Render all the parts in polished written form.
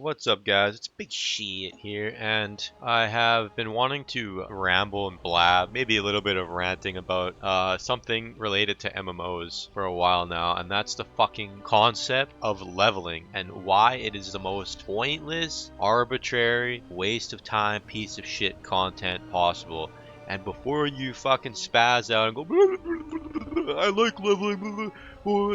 What's up, guys? It's Big Shit here, and I have been wanting to ramble and blab, maybe a little bit of ranting about something related to MMOs for a while now, and that's the fucking concept of leveling and why it is the most pointless, arbitrary, waste of time, piece of shit content possible. And before you fucking spaz out and go, I like leveling,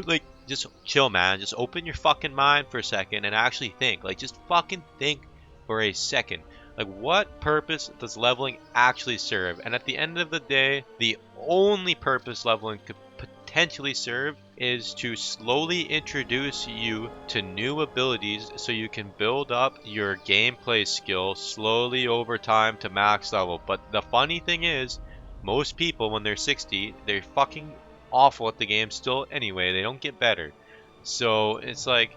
like, just chill, man. Just open your fucking mind for a second and actually think. Like, just fucking think for a second. Like, what purpose does leveling actually serve? And at the end of the day, the only purpose leveling could potentially serve is to slowly introduce you to new abilities so you can build up your gameplay skill slowly over time to max level. But the funny thing is, most people, when they're 60, they're fucking awful at the game still anyway. They don't get better. So it's like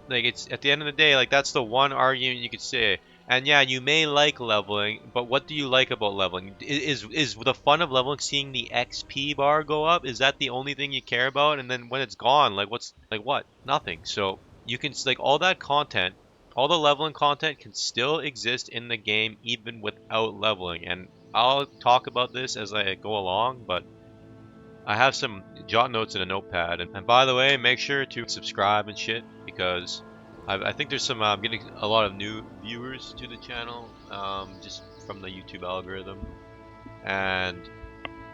it's at the end of the day, like, that's the one argument you could say. And yeah, you may like leveling, but what do you like about leveling? Is the fun of leveling seeing the XP bar go up? Is that the only thing you care about? And then when it's gone, like, what's like what? Nothing. So you can, like, all that content, all the leveling content can still exist in the game even without leveling. And I'll talk about this as I go along, but I have some jot notes in a notepad. And by the way, make sure to subscribe and shit, because I think there's some, I'm getting a lot of new viewers to the channel, just from the YouTube algorithm. And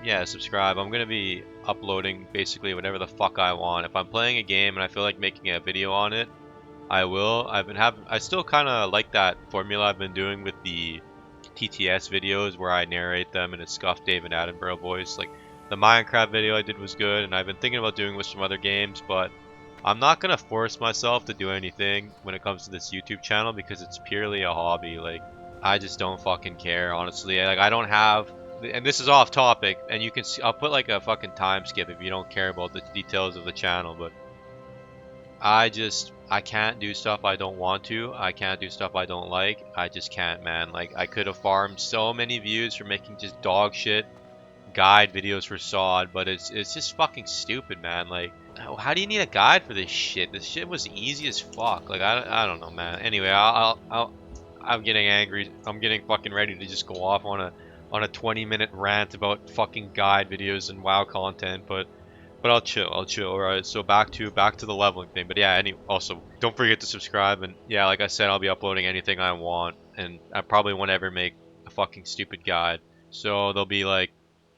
yeah, subscribe. I'm gonna be uploading basically whatever the fuck I want. If I'm playing a game and I feel like making a video on it, I will. I still kind of like that formula I've been doing with the TTS videos where I narrate them in a scuffed David Attenborough voice. Like, the Minecraft video I did was good, and I've been thinking about doing with some other games, but I'm not gonna force myself to do anything when it comes to this YouTube channel because it's purely a hobby. Like, I just don't fucking care, honestly. Like, I don't have, and this is off topic, and you can see, I'll put like a fucking time skip if you don't care about the details of the channel, but I can't do stuff I don't want to. I can't do stuff I don't like. I just can't, man. Like, I could have farmed so many views for making just dog shit guide videos for sod, but it's just fucking stupid, man. Like, how do you need a guide for this shit? This shit was easy as fuck. Like, I don't know, man. Anyway, I'm getting angry. I'm getting fucking ready to just go off on a 20-minute rant about fucking guide videos and WoW content, but I'll chill. Alright, so back to the leveling thing. But yeah, also, don't forget to subscribe. And yeah, like I said, I'll be uploading anything I want, and I probably won't ever make a fucking stupid guide. So there'll be, like,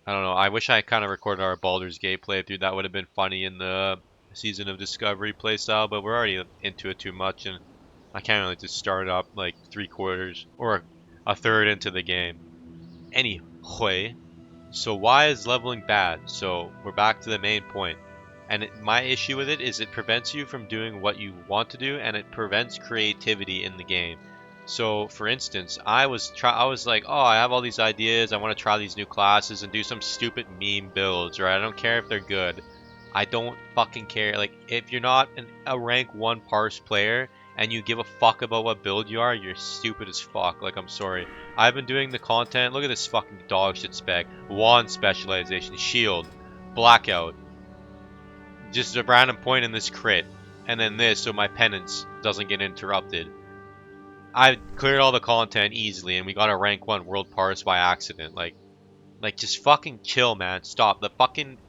I don't know. I wish I kind of recorded our Baldur's Gate playthrough. That would have been funny in the Season of Discovery playstyle, but we're already into it too much, and I can't really just start up like 3/4 or a third into the game. Anyway, so why is leveling bad? So we're back to the main point. And my issue with it is it prevents you from doing what you want to do, and it prevents creativity in the game. So, for instance, I was like, oh, I have all these ideas. I want to try these new classes and do some stupid meme builds, right? I don't care if they're good. I don't fucking care. Like, if you're not a rank 1 parse player and you give a fuck about what build you are, you're stupid as fuck. Like, I'm sorry. I've been doing the content. Look at this fucking dog shit spec. Wand specialization, shield, blackout. Just a random point in this crit. And then this, so my penance doesn't get interrupted. I cleared all the content easily, and we got a rank 1 world parse by accident. Like, just fucking chill, man. Stop. The fucking,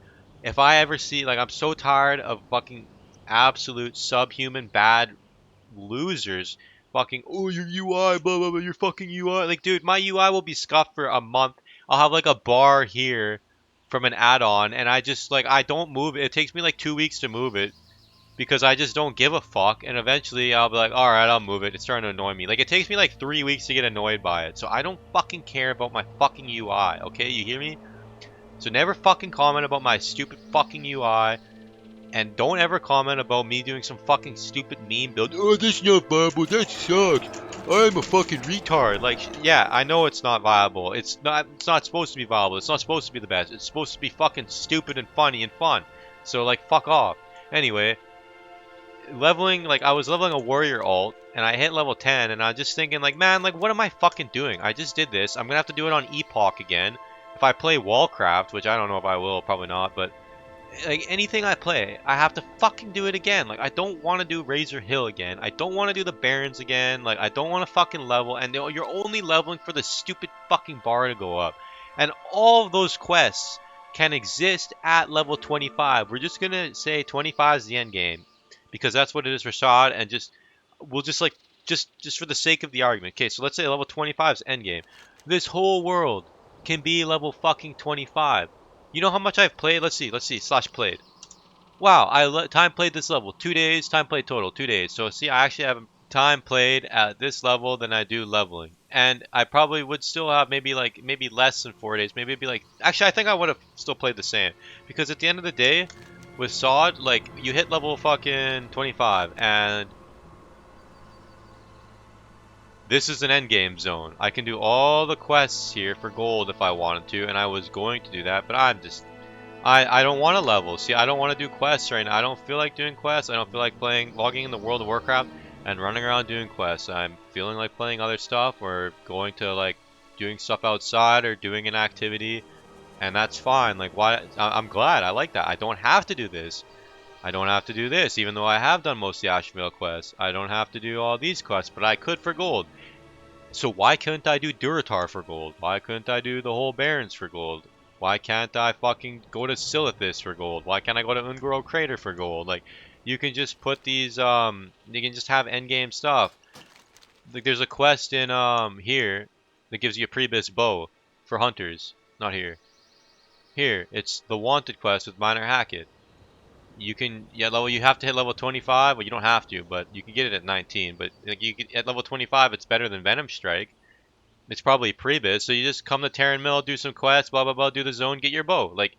if I ever see, like, I'm so tired of fucking absolute subhuman bad losers fucking, oh, your UI, blah, blah, blah, your fucking UI. Like, dude, my UI will be scuffed for a month. I'll have, like, a bar here from an add-on, and I just, like, I don't move it. It takes me, like, 2 weeks to move it, because I just don't give a fuck, and eventually I'll be like, alright, I'll move it. It's starting to annoy me. Like, it takes me like 3 weeks to get annoyed by it, so I don't fucking care about my fucking UI, okay? You hear me? So never fucking comment about my stupid fucking UI, and don't ever comment about me doing some fucking stupid meme build. Oh, that's not viable, that sucks. I'm a fucking retard. Like, yeah, I know it's not viable. It's not supposed to be viable. It's not supposed to be the best. It's supposed to be fucking stupid and funny and fun. So, like, fuck off. Anyway, leveling, like, I was leveling a warrior alt and I hit level 10, and I'm just thinking, like, man, like, what am I fucking doing? I just did this. I'm gonna have to do it on Epoch again. If I play Warcraft, which I don't know if I will, probably not, but like anything I play, I have to fucking do it again. Like I don't want to do Razor Hill again. I don't want to do the Barrens again. Like I don't want to fucking level, and you're only leveling for the stupid fucking bar to go up. And all of those quests can exist at level 25. We're just gonna say 25 is the end game because that's what it is for Sod, and just we'll just like just for the sake of the argument. Okay, so let's say level 25 is end game. This whole world can be level fucking 25. You know how much I've played? Let's see, slash played. Wow, time played this level, 2 days, time played total, 2 days. So see, I actually have time played at this level than I do leveling. And I probably would still have maybe less than 4 days. Maybe it'd be like, actually I think I would have still played the same. Because at the end of the day, with Sod, like, you hit level fucking 25 and this is an endgame zone. I can do all the quests here for gold if I wanted to, and I was going to do that, but I don't want to level. See, I don't want to do quests right now. I don't feel like doing quests. I don't feel like logging in the World of Warcraft and running around doing quests. I'm feeling like playing other stuff or going to like doing stuff outside or doing an activity, and that's fine. Like, why? I'm glad. I like that. I don't have to do this. I don't have to do this, even though I have done most of the Ashvale quests. I don't have to do all these quests, but I could for gold. So why couldn't I do Duratar for gold? Why couldn't I do the whole Barrens for gold? Why can't I fucking go to Silithus for gold? Why can't I go to Ungoro Crater for gold? Like, you can just put these, you can just have endgame stuff. Like, there's a quest in, here that gives you a Prebis bow for hunters. Not here. Here, it's the Wanted quest with Minor Hackett. You can, yeah, you have to hit level 25. Well, you don't have to, but you can get it at 19. But like, at level 25, it's better than Venom Strike. It's probably Prebis, so you just come to Terran Mill, do some quests, blah blah blah, do the zone, get your bow. Like,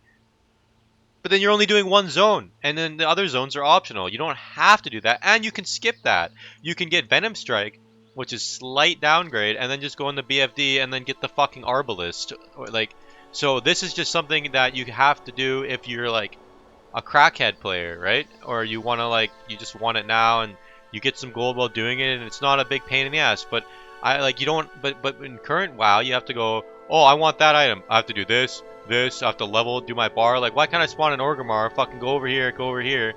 but then you're only doing one zone, and then the other zones are optional. You don't have to do that, and you can skip that. You can get Venom Strike, which is slight downgrade, and then just go into BFD and then get the fucking Arbalist. Like, so this is just something that you have to do if you're like a crackhead player, right? Or you want to like, you just want it now and you get some gold while doing it, and it's not a big pain in the ass. But I like, you don't, but in current WoW you have to go, oh, I want that item, I have to do this, I have to level, do my bar. Like, why can't I spawn an Orgrimmar, fucking go over here,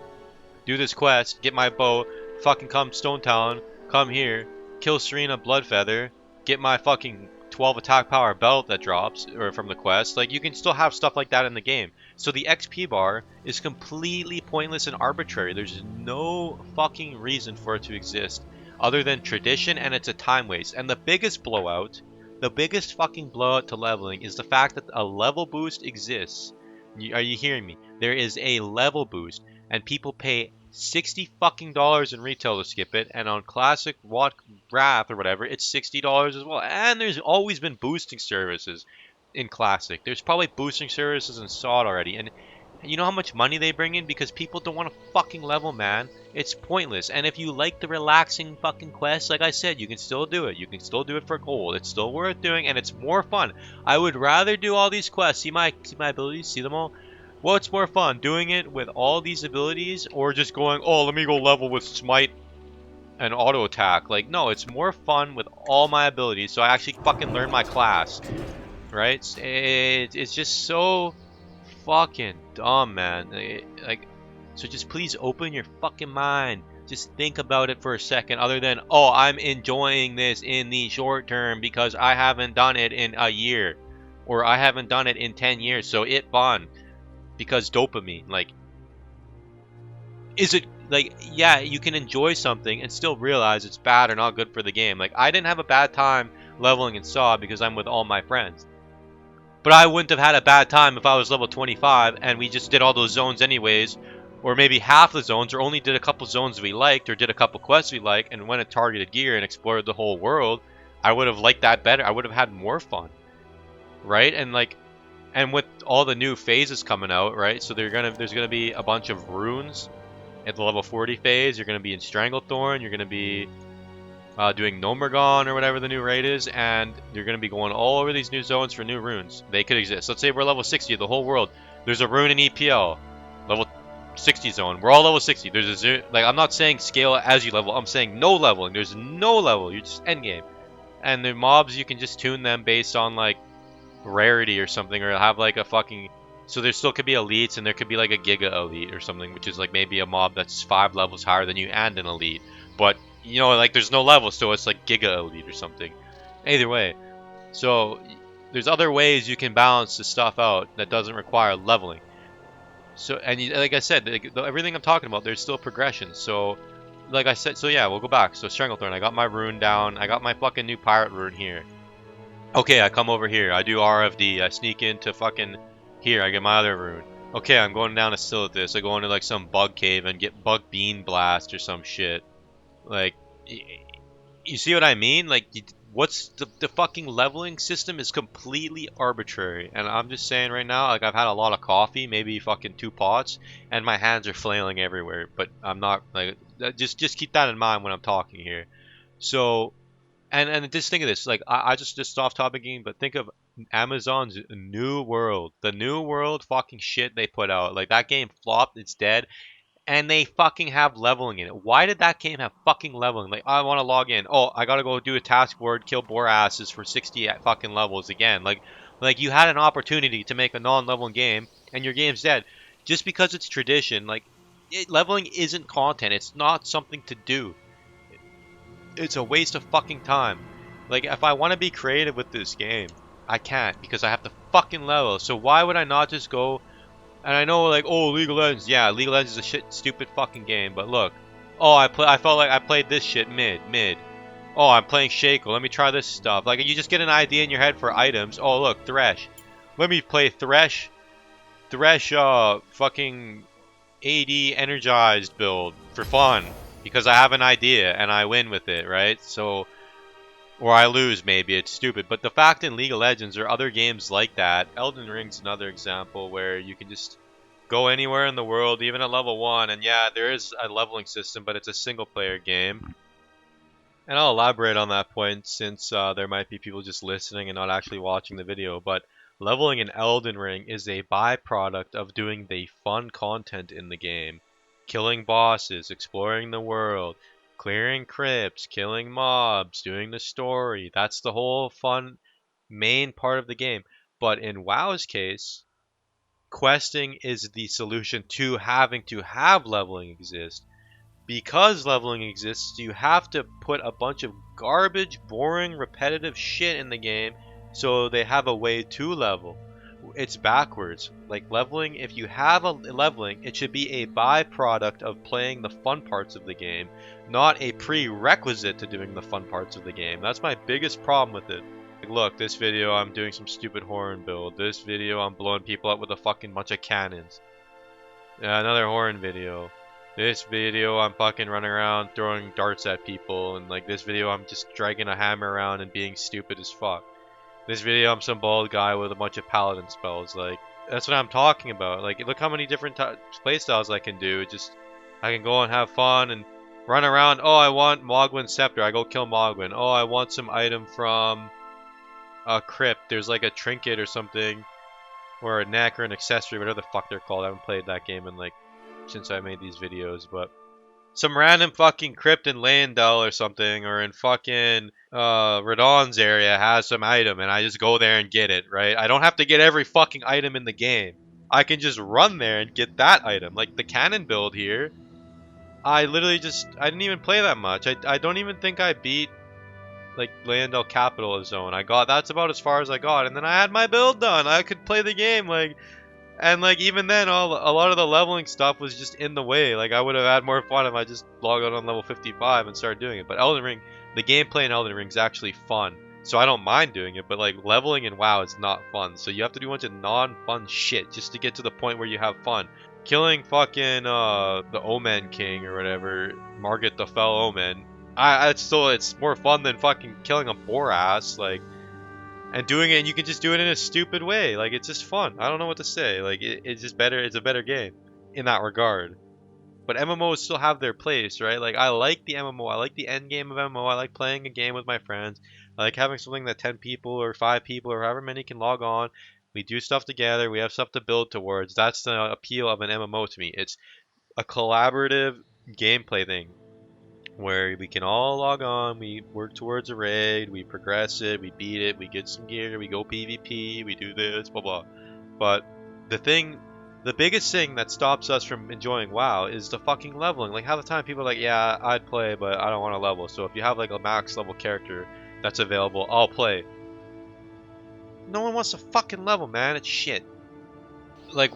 do this quest, get my bow, fucking come Stone Town, come here, kill Serena Bloodfeather, get my fucking 12 attack power belt that drops or from the quest. Like, you can still have stuff like that in the game. So the XP bar is completely pointless and arbitrary. There's no fucking reason for it to exist other than tradition, and it's a time waste. And the biggest blowout, the biggest fucking blowout to leveling is the fact that a level boost exists. Are you hearing me? There is a level boost, and people pay $60 fucking in retail to skip it, and on classic Wrath or whatever, it's $60 as well. And there's always been boosting services in classic. There's probably boosting services in Sod already, and you know how much money they bring in because people don't want to fucking level, man. It's pointless. And if you like the relaxing fucking quests, like I said, you can still do it. You can still do it for gold. It's still worth doing, and it's more fun. I would rather do all these quests. See my abilities? See them all? What's more fun, doing it with all these abilities, or just going, oh, let me go level with Smite and auto attack? Like, no, it's more fun with all my abilities, so I actually fucking learn my class, right? It's just so fucking dumb, man. Like, so just please open your fucking mind. Just think about it for a second, other than, oh, I'm enjoying this in the short term because I haven't done it in a year, or I haven't done it in 10 years, so it fun. Because dopamine, like, is it, like, yeah, you can enjoy something and still realize it's bad or not good for the game. Like, I didn't have a bad time leveling in SAW because I'm with all my friends. But I wouldn't have had a bad time if I was level 25 and we just did all those zones anyways, or maybe half the zones, or only did a couple zones we liked, or did a couple quests we liked, and went at targeted gear and explored the whole world. I would have liked that better. I would have had more fun, right? And like, and with all the new phases coming out, right? So there's gonna be a bunch of runes at the level 40 phase. You're gonna be in Stranglethorn. You're gonna be doing Nomergon or whatever the new raid is, and you're gonna be going all over these new zones for new runes. They could exist. Let's say we're level 60, the whole world. There's a rune in EPL, level 60 zone. We're all level 60. There's a like, I'm not saying scale as you level. I'm saying no leveling. There's no level. You're just endgame. And the mobs, you can just tune them based on like rarity or something, or have like a fucking So there still could be elites, and there could be like a giga elite or something, which is like maybe a mob that's 5 levels higher than you and an elite. But you know, like there's no level, so it's like giga elite or something. Either way, so there's other ways you can balance the stuff out that doesn't require leveling. So and like I said, everything I'm talking about, there's still progression. So like I said, so yeah, we'll go back. So Stranglethorn, I got my rune down. I got my fucking new pirate rune here. Okay, I come over here. I do RFD. I sneak into fucking here. I get my other rune. Okay, I'm going down to Silithus. I go into like some bug cave and get bug bean blast or some shit. Like, you see what I mean? Like, what's the fucking leveling system is completely arbitrary. And I'm just saying right now, like I've had a lot of coffee, maybe fucking 2 pots, and my hands are flailing everywhere. But I'm not like just keep that in mind when I'm talking here. So and just think of this, like I just off topicing, but think of Amazon's New World, the New World fucking shit they put out. Like that game flopped, it's dead, and they fucking have leveling in it. Why did that game have fucking leveling? Like I want to log in. Oh, I gotta go do a task board, kill boar asses for 60 fucking levels again. Like you had an opportunity to make a non-leveling game, and your game's dead, just because it's tradition. Like leveling isn't content. It's not something to do. It's a waste of fucking time. Like, if I want to be creative with this game, I can't because I have to fucking level. So why would I not just go? And I know, like, oh, League of Legends. Yeah, League of Legends is a shit, stupid fucking game. But look, oh, I felt like I played this shit mid. Oh, I'm playing Shaco. Let me try this stuff. Like, you just get an idea in your head for items. Oh, look, Thresh. Let me play Thresh. Fucking AD energized build for fun because I have an idea and I win with it, right? So, or I lose, maybe it's stupid. But the fact in League of Legends or other games like that, Elden Ring's another example where you can just go anywhere in the world, even at level 1. And yeah, there is a leveling system, but it's a single player game. And I'll elaborate on that point since there might be people just listening and not actually watching the video. But leveling in Elden Ring is a byproduct of doing the fun content in the game. Killing bosses, exploring the world, clearing crypts, killing mobs, doing the story. That's the whole fun main part of the game. But in WoW's case, questing is the solution to having to have leveling exist. Because leveling exists, you have to put a bunch of garbage, boring, repetitive shit in the game so they have a way to level. It's backwards. Like leveling, if you have a leveling, it should be a byproduct of playing the fun parts of the game, not a prerequisite to doing the fun parts of the game. That's my biggest problem with it. Like, look, this video I'm doing some stupid horn build. This video I'm blowing people up with a fucking bunch of cannons. Another horn video. This video I'm fucking running around throwing darts at people, and like this video I'm just dragging a hammer around and being stupid as fuck. This video I'm some bald guy with a bunch of paladin spells. Like that's what I'm talking about. Like look how many different playstyles I can do. Just I can go and have fun and run around. Oh, I want Mogwin's scepter. I go kill Mogwin. Oh, I want some item from a crypt. There's like a trinket or something, or a neck or an accessory, whatever the fuck they're called. I haven't played that game in like since I made these videos, but some random fucking crypt in Leyendell or something, or in fucking Radon's area has some item, and I just go there and get it, right? I don't have to get every fucking item in the game. I can just run there and get that item. Like the cannon build here, I didn't even play that much. I don't even think I beat like Leyendell Capital Zone. That's about as far as I got, and then I had my build done. I could play the game, like. And like even then, a lot of the leveling stuff was just in the way. Like I would have had more fun if I just logged out on level 55 and started doing it. But Elden Ring, the gameplay in Elden Ring is actually fun, so I don't mind doing it. But like leveling in WoW is not fun, so you have to do a bunch of non-fun shit just to get to the point where you have fun. Killing fucking the Omen King or whatever, Margit the Fell Omen. It's more fun than fucking killing a boar ass. Like. And doing it, and you can just do it in a stupid way. Like it's just fun. I don't know what to say. Like it's just better. It's a better game in that regard. But MMOs still have their place, right? Like I like the MMO. I like the end game of MMO. I like playing a game with my friends. I like having something that 10 people or 5 people or however many can log on. We do stuff together. We have stuff to build towards. That's the appeal of an MMO to me. It's a collaborative gameplay thing where we can all log on, we work towards a raid, we progress it, we beat it, we get some gear, we go PvP, we do this, blah blah. But the biggest thing that stops us from enjoying WoW is the fucking leveling. Like, half the time people are like, yeah, I'd play, but I don't want to level. So if you have like a max level character that's available, I'll play. No one wants to fucking level, man. It's shit. Like,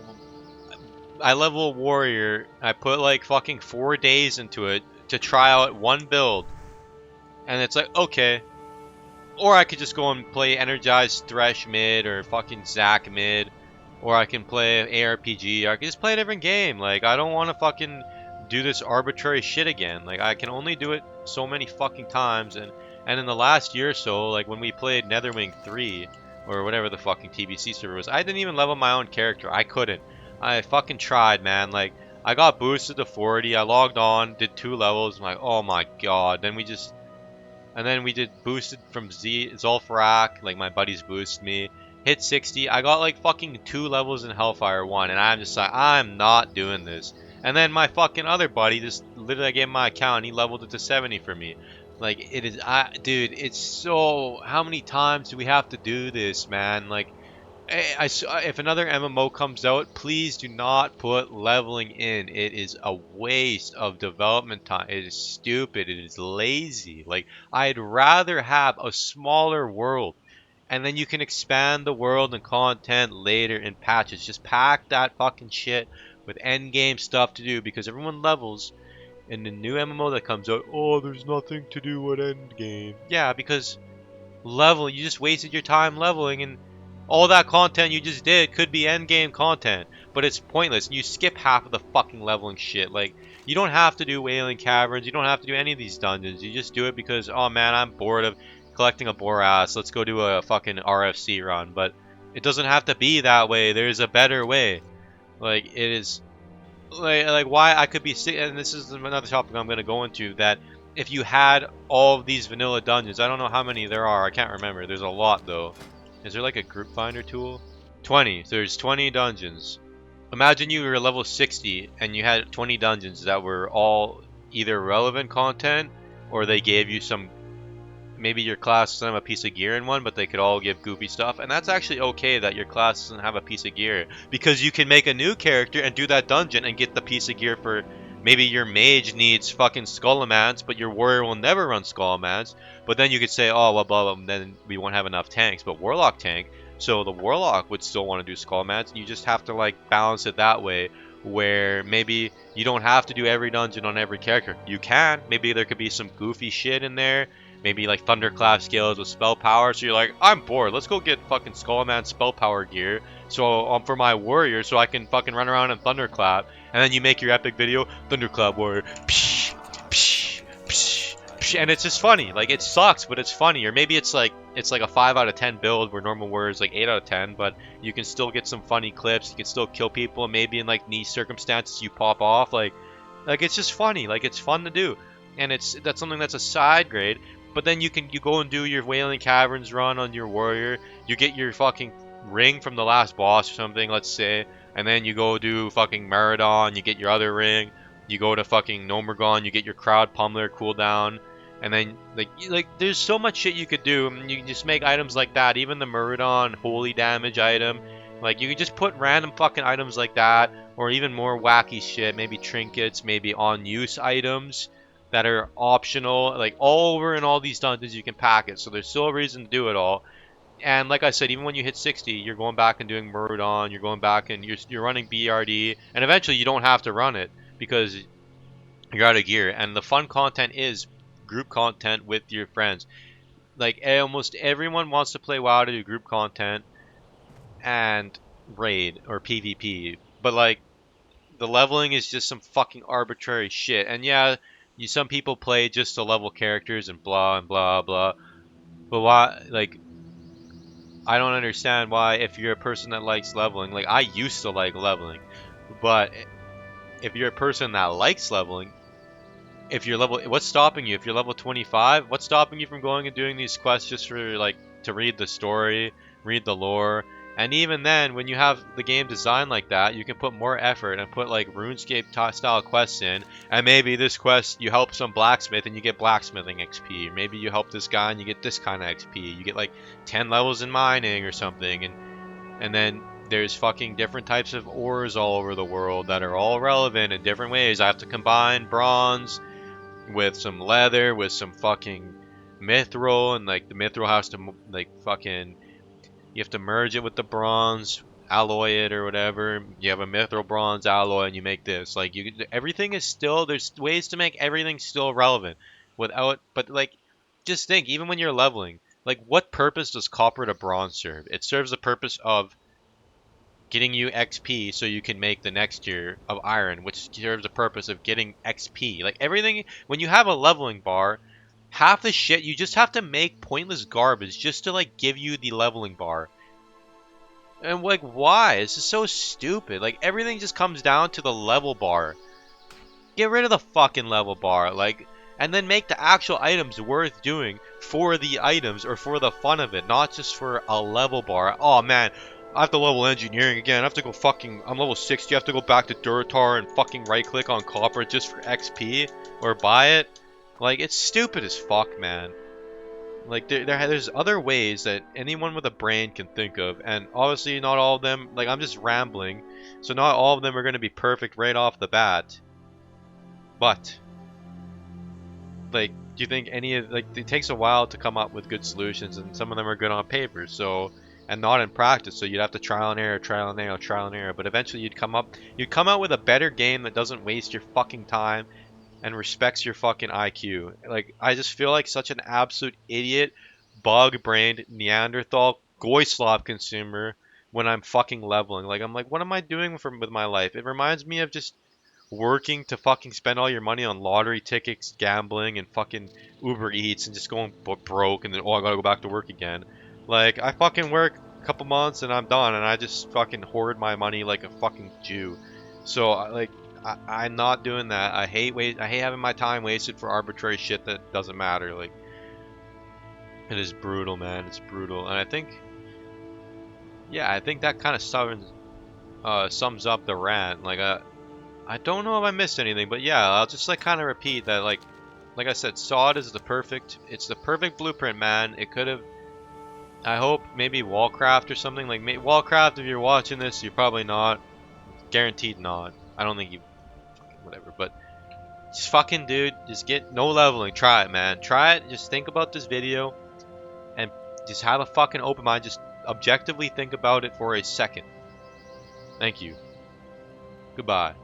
I level a warrior. I put like fucking 4 days into it to try out one build, and it's like, okay. Or I could just go and play Energized Thresh mid or fucking Zac mid. Or I can play ARPG. Or I can just play a different game. Like, I don't want to fucking do this arbitrary shit again. Like, I can only do it so many fucking times. And in the last year or so, like when we played Netherwing 3, or whatever the fucking TBC server was, I didn't even level my own character. I couldn't. I fucking tried, man. Like, I got boosted to 40. I logged on, did 2 levels. I'm like, oh my god. Then we did boosted from Zul'Farrak, like my buddies boosted me. Hit 60. I got like fucking 2 levels in Hellfire 1, and I'm just like, I'm not doing this. And then my fucking other buddy just literally, I gave him my account and he leveled it to 70 for me. Like, it is, dude, it's so, how many times do we have to do this, man? Like, if another MMO comes out, please do not put leveling in. It is a waste of development time. It is stupid. It is lazy. Like, I'd rather have a smaller world, and then you can expand the world and content later in patches. Just pack that fucking shit with end game stuff to do, because everyone levels in the new MMO that comes out. Oh, there's nothing to do at end game. Yeah, because you just wasted your time leveling, and all that content you just did could be end game content, but it's pointless. You skip half of the fucking leveling shit. Like, you don't have to do Wailing Caverns. You don't have to do any of these dungeons. You just do it because, oh man, I'm bored of collecting a Boras. Let's go do a fucking RFC run. But it doesn't have to be that way. There's a better way. Like, it is, like why I could be sick. And this is another topic I'm gonna go into. That if you had all of these vanilla dungeons, I don't know how many there are. I can't remember. There's a lot though. Is there like a group finder tool? 20. There's 20 dungeons. Imagine you were level 60 and you had 20 dungeons that were all either relevant content, or they gave you some, maybe your class doesn't have a piece of gear in one, but they could all give goofy stuff. And that's actually okay that your class doesn't have a piece of gear, because you can make a new character and do that dungeon and get the piece of gear for, maybe your mage needs fucking Skullomance, but your warrior will never run Skullomance. But then you could say, oh, well, blah, blah, then we won't have enough tanks. But Warlock tank, so the Warlock would still want to do Skullomance, and you just have to like balance it that way, where maybe you don't have to do every dungeon on every character. You can. Maybe there could be some goofy shit in there. Maybe like Thunderclap skills with spell power. So you're like, I'm bored. Let's go get fucking Skullomance spell power gear. So for my warrior, so I can fucking run around and Thunderclap. And then you make your epic video, Thunderclap warrior. Psh, psh, psh, psh, and it's just funny. Like, it sucks, but it's funny. Or maybe it's like a 5 out of 10 build where normal warrior is like 8 out of 10. But you can still get some funny clips. You can still kill people. And maybe in like niche circumstances you pop off. Like it's just funny. Like, it's fun to do. And that's something that's a side grade. But then you go and do your Wailing Caverns run on your warrior. You get your fucking ring from the last boss or something, let's say. And then you go do fucking Meridon, you get your other ring. You go to fucking Nomergon, you get your Crowd Pummeler cooldown. And then, like there's so much shit you could do. And you can just make items like that. Even the Meridon holy damage item. Like, you can just put random fucking items like that. Or even more wacky shit. Maybe trinkets, maybe on-use items that are optional, like all over in all these dungeons you can pack it. So there's still a reason to do it all. And like I said, even when you hit 60, you're going back and doing Murdon, you're going back and you're running BRD, and eventually you don't have to run it because you're out of gear. And the fun content is group content with your friends. Like, almost everyone wants to play WoW to do group content and raid or PvP, but like the leveling is just some fucking arbitrary shit. And yeah, some people play just to level characters and blah and blah blah. But why? Like, I don't understand why, if you're a person that likes leveling, like I used to like leveling, but if you're a person that likes leveling, if you're level, what's stopping you? If you're level 25, what's stopping you from going and doing these quests just for like to read the story, read the lore? And even then, when you have the game designed like that, you can put more effort and put like RuneScape style quests in. And maybe this quest, you help some blacksmith and you get blacksmithing XP. Maybe you help this guy and you get this kind of XP. You get like 10 levels in mining or something. And then There's fucking different types of ores all over the world that are all relevant in different ways. I have to combine bronze with some leather, with some fucking mithril, and like the mithril has to like fucking, you have to merge it with the bronze, alloy it or whatever. You have a mithril bronze alloy and you make this. Like everything is still, there's ways to make everything still relevant without, but like just think, even when you're leveling, like what purpose does copper to bronze serve? It serves the purpose of getting you XP so you can make the next tier of iron, which serves the purpose of getting XP. Like everything, when you have a leveling bar, half the shit you just have to make pointless garbage just to like give you the leveling bar. And like, why? This is so stupid. Like everything just comes down to the level bar. Get rid of the fucking level bar, like, and then make the actual items worth doing for the items or for the fun of it, not just for a level bar. Oh man, I have to level engineering again. I have to go fucking, I'm level 60. I have to go back to Duratar and fucking right click on copper just for XP or buy it. Like, it's stupid as fuck, man. Like, there's other ways that anyone with a brain can think of, and obviously not all of them, like, I'm just rambling, so not all of them are going to be perfect right off the bat. But, like, do you think any of, like, it takes a while to come up with good solutions, and some of them are good on paper, so, and not in practice, so you'd have to trial and error, trial and error, trial and error, but eventually you'd come out with a better game that doesn't waste your fucking time and respects your fucking IQ. Like, I just feel like such an absolute idiot, bug-brained Neanderthal Goyslop consumer when I'm fucking leveling. Like, I'm like, what am I doing with my life? It reminds me of just working to fucking spend all your money on lottery tickets, gambling, and fucking Uber Eats, and just going broke, and then, oh, I gotta go back to work again. Like, I fucking work a couple months and I'm done, and I just fucking hoard my money like a fucking Jew. So, like, I'm not doing that. I hate having my time wasted for arbitrary shit that doesn't matter. Like, it is brutal, man. It's brutal, and I think, yeah, I think that kind of sums up the rant. Like, I don't know if I missed anything, but yeah, I'll just like kind of repeat that. Like I said, SOD is it's the perfect blueprint, man. It could have. I hope maybe Warcraft or something like Warcraft. If you're watching this, you're probably not. Guaranteed not. I don't think you. Whatever, but. Just fucking, dude, just get no leveling. Try it, man. Try it. Just think about this video and just have a fucking open mind. Just objectively think about it for a second. Thank you. Goodbye.